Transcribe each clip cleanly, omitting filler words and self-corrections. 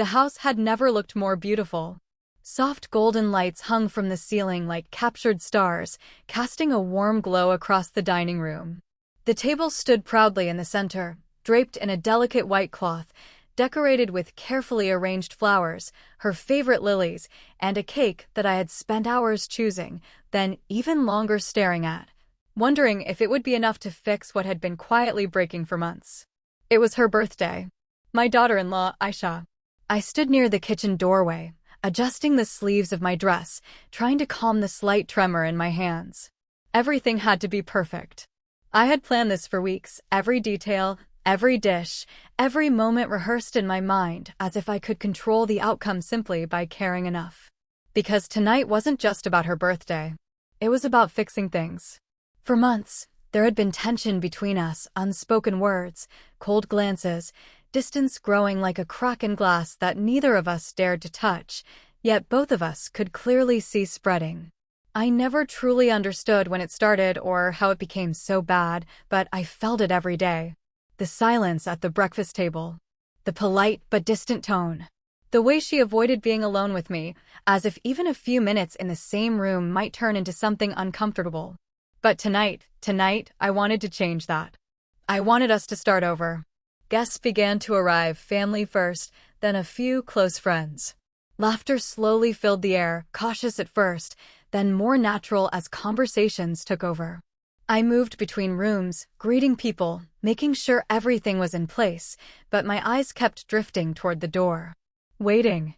The house had never looked more beautiful. Soft golden lights hung from the ceiling like captured stars, casting a warm glow across the dining room. The table stood proudly in the center, draped in a delicate white cloth, decorated with carefully arranged flowers, her favorite lilies, and a cake that I had spent hours choosing, then even longer staring at, wondering if it would be enough to fix what had been quietly breaking for months. It was her birthday. My daughter-in-law, Aisha. I stood near the kitchen doorway, adjusting the sleeves of my dress, trying to calm the slight tremor in my hands. Everything had to be perfect. I had planned this for weeks, every detail, every dish, every moment rehearsed in my mind as if I could control the outcome simply by caring enough. Because tonight wasn't just about her birthday. It was about fixing things. For months, there had been tension between us, unspoken words, cold glances, distance growing like a crack in glass that neither of us dared to touch, yet both of us could clearly see spreading. I never truly understood when it started or how it became so bad, but I felt it every day. The silence at the breakfast table. The polite but distant tone. The way she avoided being alone with me, as if even a few minutes in the same room might turn into something uncomfortable. But tonight, I wanted to change that. I wanted us to start over. Guests began to arrive, family first, then a few close friends. Laughter slowly filled the air, cautious at first, then more natural as conversations took over. I moved between rooms, greeting people, making sure everything was in place, but my eyes kept drifting toward the door. Waiting.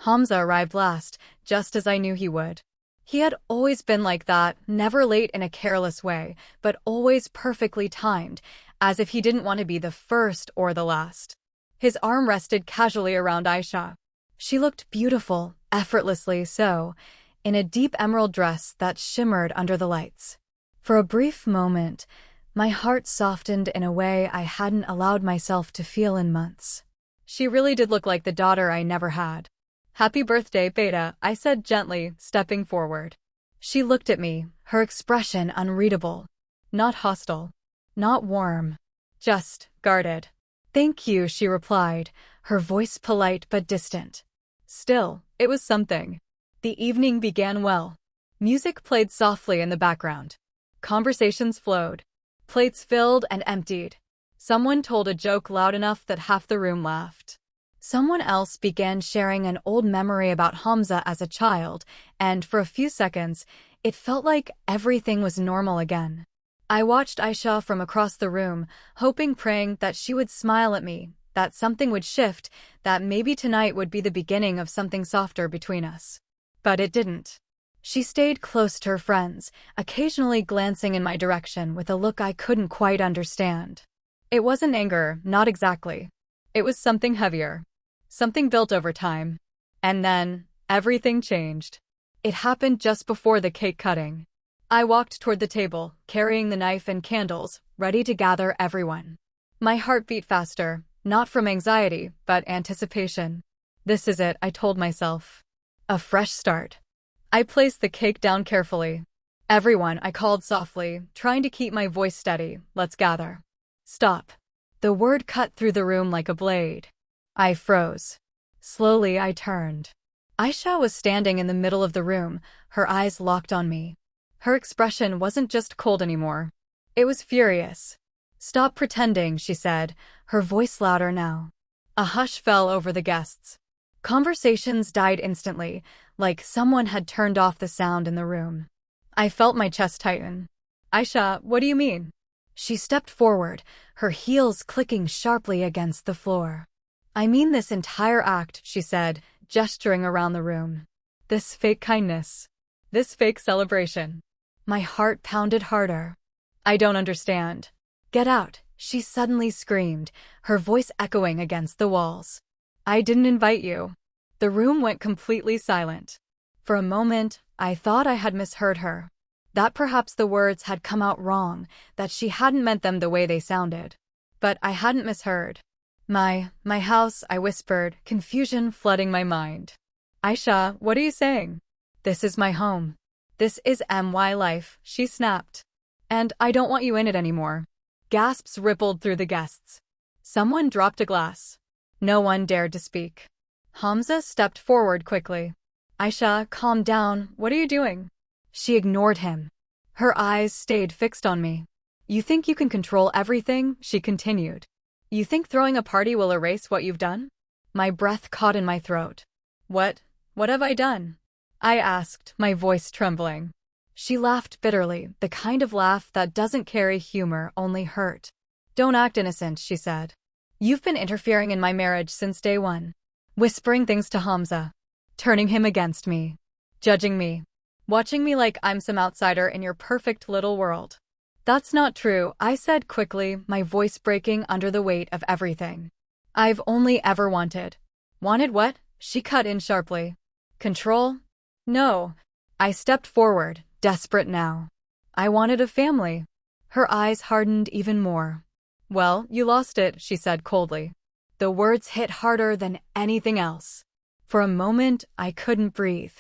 Hamza arrived last, just as I knew he would. He had always been like that, never late in a careless way, but always perfectly timed, as if he didn't want to be the first or the last. His arm rested casually around Aisha. She looked beautiful, effortlessly so, in a deep emerald dress that shimmered under the lights. For a brief moment, my heart softened in a way I hadn't allowed myself to feel in months. She really did look like the daughter I never had. "Happy birthday, Beta," I said gently, stepping forward. She looked at me, her expression unreadable. Not hostile. Not warm. Just guarded. "Thank you," she replied, her voice polite but distant. Still, it was something. The evening began well. Music played softly in the background. Conversations flowed. Plates filled and emptied. Someone told a joke loud enough that half the room laughed. Someone else began sharing an old memory about Hamza as a child, and for a few seconds, it felt like everything was normal again. I watched Aisha from across the room, hoping, praying that she would smile at me, that something would shift, that maybe tonight would be the beginning of something softer between us. But it didn't. She stayed close to her friends, occasionally glancing in my direction with a look I couldn't quite understand. It wasn't anger, not exactly. It was something heavier. Something built over time. And then, everything changed. It happened just before the cake cutting. I walked toward the table, carrying the knife and candles, ready to gather everyone. My heart beat faster, not from anxiety, but anticipation. This is it, I told myself. A fresh start. I placed the cake down carefully. "Everyone," I called softly, trying to keep my voice steady. "Let's gather." "Stop." The word cut through the room like a blade. I froze. Slowly, I turned. Aisha was standing in the middle of the room, her eyes locked on me. Her expression wasn't just cold anymore. It was furious. "Stop pretending," she said, her voice louder now. A hush fell over the guests. Conversations died instantly, like someone had turned off the sound in the room. I felt my chest tighten. "Aisha, what do you mean?" She stepped forward, her heels clicking sharply against the floor. "I mean this entire act," she said, gesturing around the room. "This fake kindness. This fake celebration." My heart pounded harder. "I don't understand." "Get out," she suddenly screamed, her voice echoing against the walls. "I didn't invite you." The room went completely silent. For a moment, I thought I had misheard her. That perhaps the words had come out wrong, that she hadn't meant them the way they sounded. But I hadn't misheard. My house," I whispered, confusion flooding my mind. "Aisha, what are you saying?" "This is my home. This is my life," she snapped. "And I don't want you in it anymore." Gasps rippled through the guests. Someone dropped a glass. No one dared to speak. Hamza stepped forward quickly. Aisha, calm down. What are you doing? She ignored him. Her eyes stayed fixed on me. You think you can control everything? She continued. You think throwing a party will erase what you've done? My breath caught in my throat. What have I done? I asked, my voice trembling. She laughed bitterly, the kind of laugh that doesn't carry humor, only hurt. Don't act innocent, she said. You've been interfering in my marriage since day one. Whispering things to Hamza. Turning him against me. Judging me. Watching me like I'm some outsider in your perfect little world. That's not true, I said quickly, my voice breaking under the weight of everything. I've only ever wanted. Wanted what? She cut in sharply. Control? No. I stepped forward, desperate now. I wanted a family. Her eyes hardened even more. Well, you lost it, she said coldly. The words hit harder than anything else. For a moment, I couldn't breathe.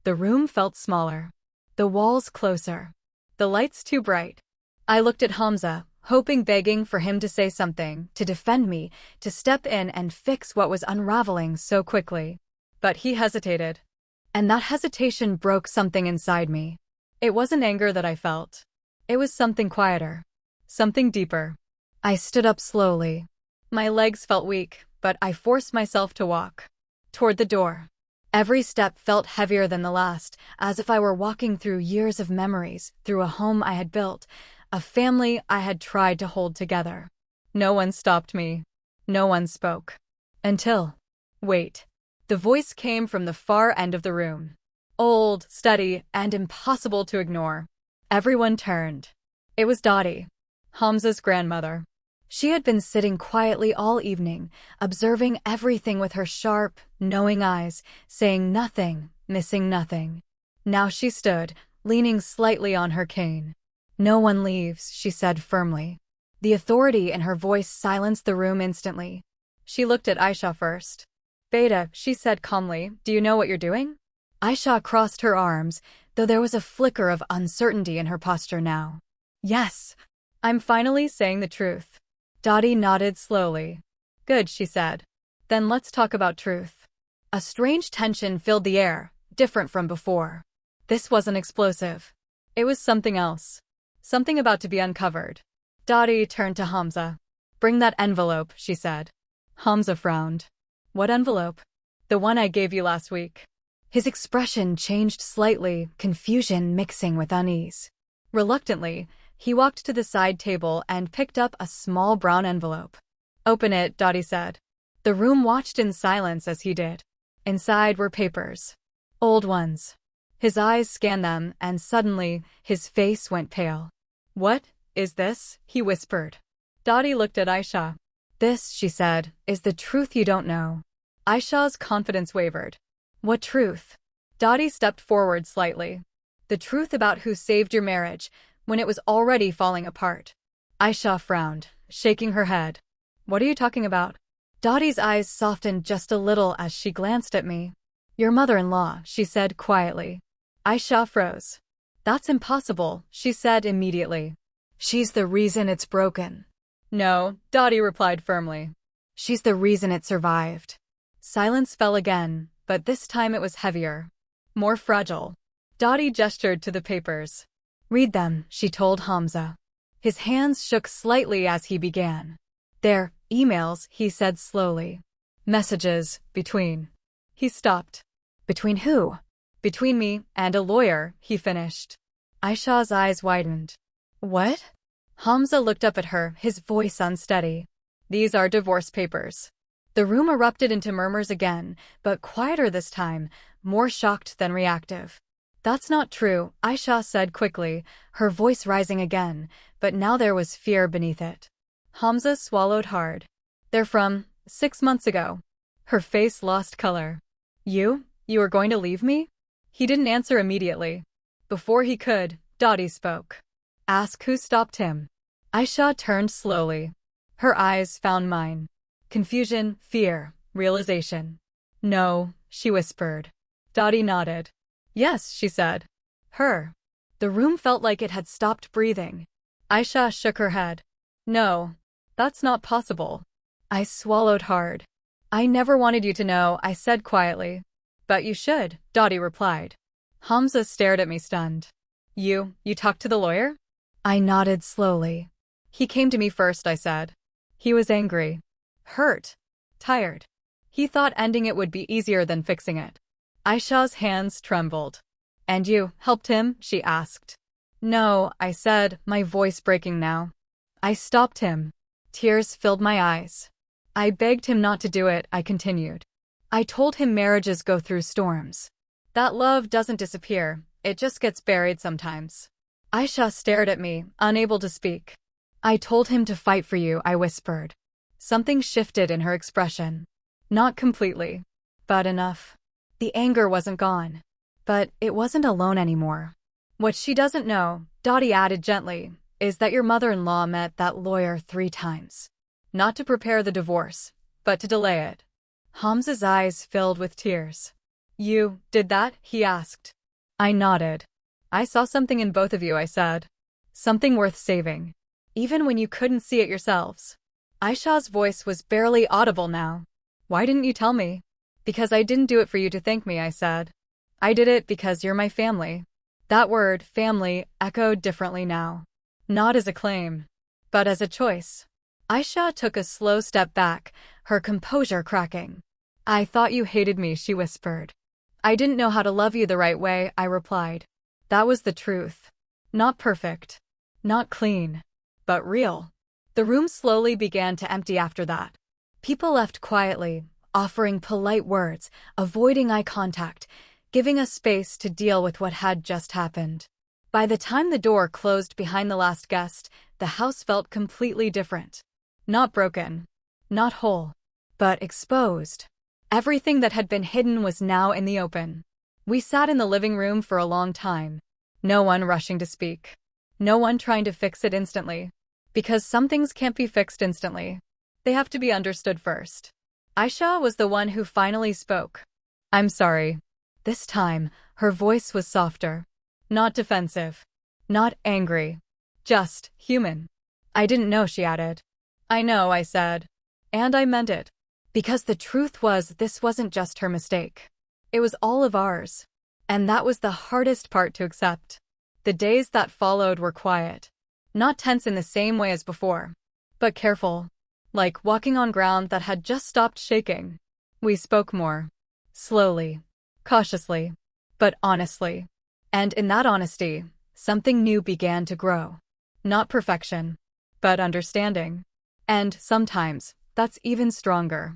The room felt smaller. The walls closer. The lights too bright. I looked at Hamza, hoping, begging for him to say something, to defend me, to step in and fix what was unraveling so quickly. But he hesitated. And that hesitation broke something inside me. It wasn't anger that I felt. It was something quieter. Something deeper. I stood up slowly. My legs felt weak, but I forced myself to walk. Toward the door. Every step felt heavier than the last, as if I were walking through years of memories, through a home I had built, a family I had tried to hold together. No one stopped me. No one spoke. Until... Wait. The voice came from the far end of the room. Old, steady, and impossible to ignore. Everyone turned. It was Dottie, Hamza's grandmother. She had been sitting quietly all evening, observing everything with her sharp, knowing eyes, saying nothing, missing nothing. Now she stood, leaning slightly on her cane. No one leaves, she said firmly. The authority in her voice silenced the room instantly. She looked at Aisha first. Beta, she said calmly, do you know what you're doing? Aisha crossed her arms, though there was a flicker of uncertainty in her posture now. Yes, I'm finally saying the truth. Dottie nodded slowly. Good, she said. Then let's talk about truth. A strange tension filled the air, different from before. This wasn't explosive. It was something else. Something about to be uncovered. Dottie turned to Hamza. Bring that envelope, she said. Hamza frowned. What envelope? The one I gave you last week. His expression changed slightly, confusion mixing with unease. Reluctantly, he walked to the side table and picked up a small brown envelope. Open it, Dottie said. The room watched in silence as he did. Inside were papers. Old ones. His eyes scanned them, and suddenly, his face went pale. What is this? He whispered. Dottie looked at Aisha. This, she said, is the truth you don't know. Aisha's confidence wavered. What truth? Dottie stepped forward slightly. The truth about who saved your marriage, when it was already falling apart. Aisha frowned, shaking her head. What are you talking about? Dottie's eyes softened just a little as she glanced at me. Your mother-in-law, she said quietly. Aisha froze. That's impossible, she said immediately. She's the reason it's broken. No, Dottie replied firmly. She's the reason it survived. Silence fell again, but this time it was heavier. More fragile. Dottie gestured to the papers. Read them, she told Hamza. His hands shook slightly as he began. They're emails, he said slowly. Messages, between. He stopped. Between who? Between me and a lawyer, he finished. Aisha's eyes widened. What? Hamza looked up at her, his voice unsteady. These are divorce papers. The room erupted into murmurs again, but quieter this time, more shocked than reactive. That's not true, Aisha said quickly, her voice rising again, but now there was fear beneath it. Hamza swallowed hard. They're from 6 months ago. Her face lost color. You are going to leave me? He didn't answer immediately. Before he could, Dottie spoke. Ask who stopped him. Aisha turned slowly. Her eyes found mine. Confusion, fear, realization. No, she whispered. Dottie nodded. Yes, she said. Her. The room felt like it had stopped breathing. Aisha shook her head. No, that's not possible. I swallowed hard. I never wanted you to know, I said quietly. But you should, Dottie replied. Hamza stared at me stunned. You talked to the lawyer? I nodded slowly. He came to me first, I said. He was angry. Hurt. Tired. He thought ending it would be easier than fixing it. Aisha's hands trembled. And you helped him? She asked. No, I said, my voice breaking now. I stopped him. Tears filled my eyes. I begged him not to do it, I continued. I told him marriages go through storms. That love doesn't disappear, it just gets buried sometimes. Aisha stared at me, unable to speak. I told him to fight for you, I whispered. Something shifted in her expression. Not completely, but enough. The anger wasn't gone. But it wasn't alone anymore. What she doesn't know, Dottie added gently, is that your mother-in-law met that lawyer 3 times. Not to prepare the divorce, but to delay it. Hamza's eyes filled with tears. You did that? He asked. I nodded. I saw something in both of you, I said. Something worth saving. Even when you couldn't see it yourselves. Aisha's voice was barely audible now. Why didn't you tell me? Because I didn't do it for you to thank me, I said. I did it because you're my family. That word, family, echoed differently now. Not as a claim, but as a choice. Aisha took a slow step back, her composure cracking. I thought you hated me, she whispered. I didn't know how to love you the right way, I replied. That was the truth. Not perfect. Not clean. But real. The room slowly began to empty after that. People left quietly, offering polite words, avoiding eye contact, giving us space to deal with what had just happened. By the time the door closed behind the last guest, the house felt completely different. Not broken. Not whole. But exposed. Everything that had been hidden was now in the open. We sat in the living room for a long time. No one rushing to speak. No one trying to fix it instantly. Because some things can't be fixed instantly. They have to be understood first. Aisha was the one who finally spoke. I'm sorry. This time, her voice was softer. Not defensive. Not angry. Just human. I didn't know, she added. I know, I said. And I meant it. Because the truth was, this wasn't just her mistake. It was all of ours. And that was the hardest part to accept. The days that followed were quiet. Not tense in the same way as before. But careful. Like walking on ground that had just stopped shaking. We spoke more. Slowly. Cautiously. But honestly. And in that honesty, something new began to grow. Not perfection. But understanding. And sometimes, that's even stronger.